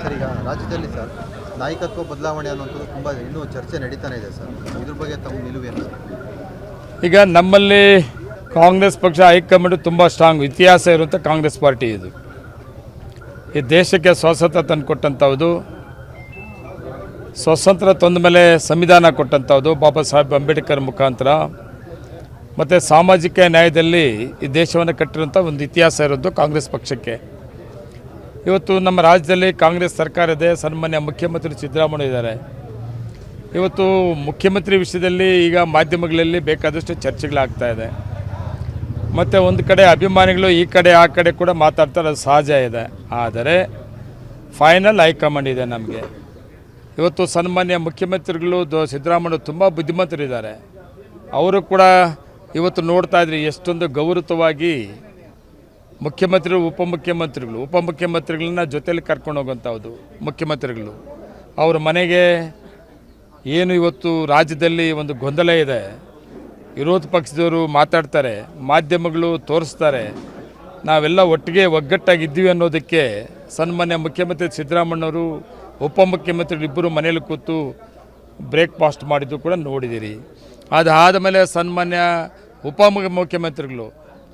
Sir, ಈಗ ರಾಜ್ಯದಲ್ಲಿ sir ನಾಯಕತ್ವ ಬದಲಾವಣೆ ಅನ್ನುವಂಥದ್ದು ತುಂಬ ಇನ್ನೂ ಚರ್ಚೆ ನಡೀತಾನೆ ಇದೆ ಸರ್. ಇದ್ರ ಬಗ್ಗೆ ತಮ್ಮ ನಿಲುವೇನು ಸರ್? ಈಗ ನಮ್ಮಲ್ಲಿ ಕಾಂಗ್ರೆಸ್ ಪಕ್ಷ ಹೈಕಮಾಂಡ್ ತುಂಬ ಸ್ಟ್ರಾಂಗ್ ಇತಿಹಾಸ ಇರುವಂಥ ಕಾಂಗ್ರೆಸ್ ಪಾರ್ಟಿ ಇದು. ಈ ದೇಶಕ್ಕೆ ಸ್ವಾತಂತ್ರ್ಯ ತಂದುಕೊಟ್ಟಂಥದ್ದು, ಸ್ವಾತಂತ್ರ್ಯ ತಂದ ಮೇಲೆ ಸಂವಿಧಾನ ಕೊಟ್ಟಂಥದ್ದು ಬಾಬಾ ಸಾಹೇಬ್ ಅಂಬೇಡ್ಕರ್ ಮುಖಾಂತರ, ಮತ್ತು ಸಾಮಾಜಿಕ ನ್ಯಾಯದಲ್ಲಿ ಈ ದೇಶವನ್ನು ಕಟ್ಟಿರುವಂಥ ಒಂದು ಇತಿಹಾಸ ಇರೋದು ಕಾಂಗ್ರೆಸ್ ಪಕ್ಷಕ್ಕೆ. ಇವತ್ತು ನಮ್ಮ ರಾಜ್ಯದಲ್ಲಿ ಕಾಂಗ್ರೆಸ್ ಸರ್ಕಾರ ಇದೆ, ಸನ್ಮಾನ್ಯ ಮುಖ್ಯಮಂತ್ರಿ ಸಿದ್ದರಾಮಯ್ಯ ಇದ್ದಾರೆ. ಇವತ್ತು ಮುಖ್ಯಮಂತ್ರಿ ವಿಷಯದಲ್ಲಿ ಈಗ ಮಾಧ್ಯಮಗಳಲ್ಲಿ ಬೇಕಾದಷ್ಟು ಚರ್ಚೆಗಳಾಗ್ತಾ ಇದೆ, ಮತ್ತು ಒಂದು ಕಡೆ ಅಭಿಮಾನಿಗಳು ಈ ಕಡೆ ಆ ಕಡೆ ಕೂಡ ಮಾತಾಡ್ತಾರೆ, ಅದು ಸಹಜ ಇದೆ. ಆದರೆ ಫೈನಲ್ ಹೈಕಮಾಂಡ್ ಇದೆ ನಮಗೆ. ಇವತ್ತು ಸನ್ಮಾನ್ಯ ಮುಖ್ಯಮಂತ್ರಿಗಳು ಸಿದ್ದರಾಮಯ್ಯ ತುಂಬ ಬುದ್ಧಿವಂತರಿದ್ದಾರೆ. ಅವರು ಕೂಡ ಇವತ್ತು ನೋಡ್ತಾ ಇದ್ರಿ ಎಷ್ಟೊಂದು ಗೌರವವಾಗಿ ಮುಖ್ಯಮಂತ್ರಿಗಳು ಉಪಮುಖ್ಯಮಂತ್ರಿಗಳನ್ನ ಜೊತೆಯಲ್ಲಿ ಕರ್ಕೊಂಡು ಹೋಗುವಂಥದ್ದು. ಮುಖ್ಯಮಂತ್ರಿಗಳು ಅವ್ರ ಮನೆಗೆ ಏನು ಇವತ್ತು ರಾಜ್ಯದಲ್ಲಿ ಒಂದು ಗೊಂದಲ ಇದೆ, ವಿರೋಧ ಪಕ್ಷದವರು ಮಾತಾಡ್ತಾರೆ, ಮಾಧ್ಯಮಗಳು ತೋರಿಸ್ತಾರೆ, ನಾವೆಲ್ಲ ಒಟ್ಟಿಗೆ ಒಗ್ಗಟ್ಟಾಗಿದ್ದೀವಿ ಅನ್ನೋದಕ್ಕೆ ಸನ್ಮಾನ್ಯ ಮುಖ್ಯಮಂತ್ರಿ ಸಿದ್ದರಾಮಯ್ಯವರು ಉಪಮುಖ್ಯಮಂತ್ರಿಗಳಿಬ್ಬರು ಮನೇಲಿ ಕೂತು ಬ್ರೇಕ್ಫಾಸ್ಟ್ ಮಾಡಿದ್ದು ಕೂಡ ನೋಡಿದ್ದೀರಿ. ಅದಾದ ಮೇಲೆ ಸನ್ಮಾನ್ಯ ಉಪಮುಖ್ಯಮಂತ್ರಿಗಳು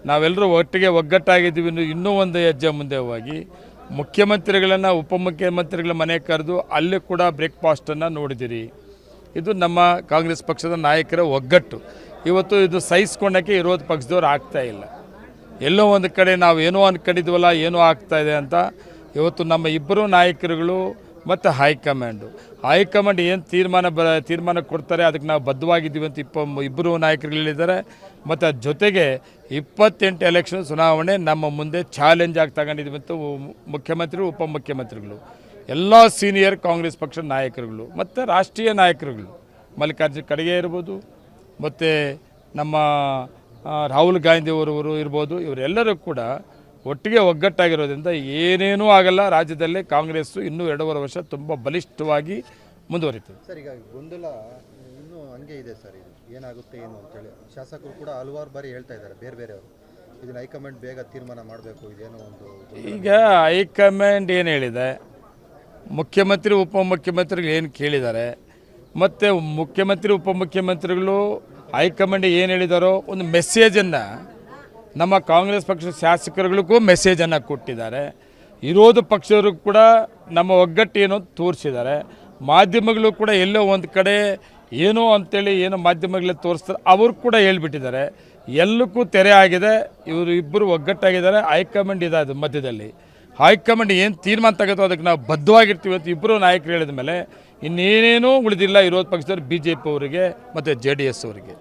ನಾವೆಲ್ಲರೂ ಒಟ್ಟಿಗೆ ಒಗ್ಗಟ್ಟಾಗಿದ್ದೀವಿ ಇನ್ನೂ ಒಂದು ಹೆಜ್ಜೆ ಮುಂದೆ ಹೋಗಿ ಮುಖ್ಯಮಂತ್ರಿಗಳನ್ನು ಉಪಮುಖ್ಯಮಂತ್ರಿಗಳ ಮನೆ ಕರೆದು ಅಲ್ಲಿ ಕೂಡ ಬ್ರೇಕ್ಫಾಸ್ಟನ್ನು ನೋಡಿದ್ದೀರಿ. ಇದು ನಮ್ಮ ಕಾಂಗ್ರೆಸ್ ಪಕ್ಷದ ನಾಯಕರ ಒಗ್ಗಟ್ಟು. ಇವತ್ತು ಇದು ಸಹಿಸ್ಕೊಳ್ಳೋಕ್ಕೆ ವಿರೋಧ ಪಕ್ಷದವ್ರು ಆಗ್ತಾಯಿಲ್ಲ. ಎಲ್ಲೋ ಒಂದು ಕಡೆ ನಾವು ಏನೋ ಅಂದ್ಕೊಂಡಿದ್ವಲ್ಲ, ಏನೋ ಆಗ್ತಾಯಿದೆ ಅಂತ ಇವತ್ತು ನಮ್ಮ ಇಬ್ಬರು ನಾಯಕರುಗಳು ಮತ್ತು ಹೈಕಮಾಂಡ್ ಏನು ತೀರ್ಮಾನ ಕೊಡ್ತಾರೆ ಅದಕ್ಕೆ ನಾವು ಬದ್ಧವಾಗಿದ್ದೀವಿ ಅಂತ ಇಬ್ಬರು ನಾಯಕರು ಹೇಳಿದ್ದಾರೆ. ಮತ್ತು ಜೊತೆಗೆ 28 ಎಲೆಕ್ಷನ್ ಚುನಾವಣೆ ನಮ್ಮ ಮುಂದೆ ಚಾಲೆಂಜ್ ಆಗಿ ತಗೊಂಡಿದ್ದೀವಿ ಅಂತ ಮುಖ್ಯಮಂತ್ರಿಗಳು ಉಪಮುಖ್ಯಮಂತ್ರಿಗಳು ಎಲ್ಲ ಸೀನಿಯರ್ ಕಾಂಗ್ರೆಸ್ ಪಕ್ಷದ ನಾಯಕರುಗಳು ಮತ್ತು ರಾಷ್ಟ್ರೀಯ ನಾಯಕರುಗಳು ಮಲ್ಲಿಕಾರ್ಜುನ ಖರ್ಗೆ ಇರ್ಬೋದು, ಮತ್ತು ನಮ್ಮ ರಾಹುಲ್ ಗಾಂಧಿ ಅವರವರು ಇರ್ಬೋದು, ಇವರೆಲ್ಲರೂ ಕೂಡ ಒಟ್ಟಿಗೆ ಒಗ್ಗಟ್ಟಾಗಿರೋದ್ರಿಂದ ಏನೇನೂ ಆಗಲ್ಲ. ರಾಜ್ಯದಲ್ಲಿ ಕಾಂಗ್ರೆಸ್ಸು ಇನ್ನೂ 2.5 ವರ್ಷ ತುಂಬ ಬಲಿಷ್ಠವಾಗಿ ಮುಂದುವರಿತದೆ. ಸರ್, ಈಗ ಗೊಂದಲ ಇನ್ನೂ ಹಂಗೆ ಇದೆ ಸರ್. ಇದು ಏನಾಗುತ್ತೆ ಏನು ಅಂತೇಳಿ ಶಾಸಕರು ಕೂಡ ಹಲವಾರು ಬಾರಿ ಹೇಳ್ತಾ ಇದ್ದಾರೆ, ಬೇರೆಯವರು ಇದನ್ನು ಹೈಕಮಾಂಡ್ ಬೇಗ ತೀರ್ಮಾನ ಮಾಡಬೇಕು, ಇದೇನೋ ಒಂದು. ಈಗ ಹೈಕಮಾಂಡ್ ಏನು ಹೇಳಿದೆ, ಮುಖ್ಯಮಂತ್ರಿ ಉಪಮುಖ್ಯಮಂತ್ರಿಗಳು ಏನು ಕೇಳಿದ್ದಾರೆ, ಮತ್ತು ಮುಖ್ಯಮಂತ್ರಿ ಉಪಮುಖ್ಯಮಂತ್ರಿಗಳು ಹೈಕಮಾಂಡ್ ಏನು ಹೇಳಿದಾರೋ ಒಂದು ಮೆಸೇಜನ್ನು ನಮ್ಮ ಕಾಂಗ್ರೆಸ್ ಪಕ್ಷದ ಶಾಸಕರುಗಳಿಗೂ ಮೆಸೇಜನ್ನು ಕೊಟ್ಟಿದ್ದಾರೆ. ವಿರೋಧ ಪಕ್ಷದವರು ಕೂಡ ನಮ್ಮ ಒಗ್ಗಟ್ಟು ಏನೋ ತೋರಿಸಿದ್ದಾರೆ. ಮಾಧ್ಯಮಗಳು ಕೂಡ ಎಲ್ಲೋ ಒಂದು ಕಡೆ ಏನೋ ಅಂತೇಳಿ ಏನೋ ಮಾಧ್ಯಮಗಳಲ್ಲಿ ತೋರಿಸ್ತಾರೆ, ಅವರು ಕೂಡ ಹೇಳ್ಬಿಟ್ಟಿದ್ದಾರೆ. ಎಲ್ಲಕ್ಕೂ ತೆರೆ ಆಗಿದೆ, ಇವರು ಇಬ್ಬರು ಒಗ್ಗಟ್ಟಾಗಿದ್ದಾರೆ. ಹೈಕಮಾಂಡ್ ಇದೆ, ಅದು ಮಧ್ಯದಲ್ಲಿ ಹೈಕಮಾಂಡ್ ಏನು ತೀರ್ಮಾನ ತಗೋತೋ ಅದಕ್ಕೆ ನಾವು ಬದ್ಧವಾಗಿರ್ತೀವಿ ಅಂತ ಇಬ್ಬರು ನಾಯಕರು ಹೇಳಿದ ಮೇಲೆ ಇನ್ನೇನೇನೂ ಉಳಿದಿಲ್ಲ ವಿರೋಧ ಪಕ್ಷದವ್ರು BJP ಅವರಿಗೆ ಮತ್ತು JDS ಅವರಿಗೆ.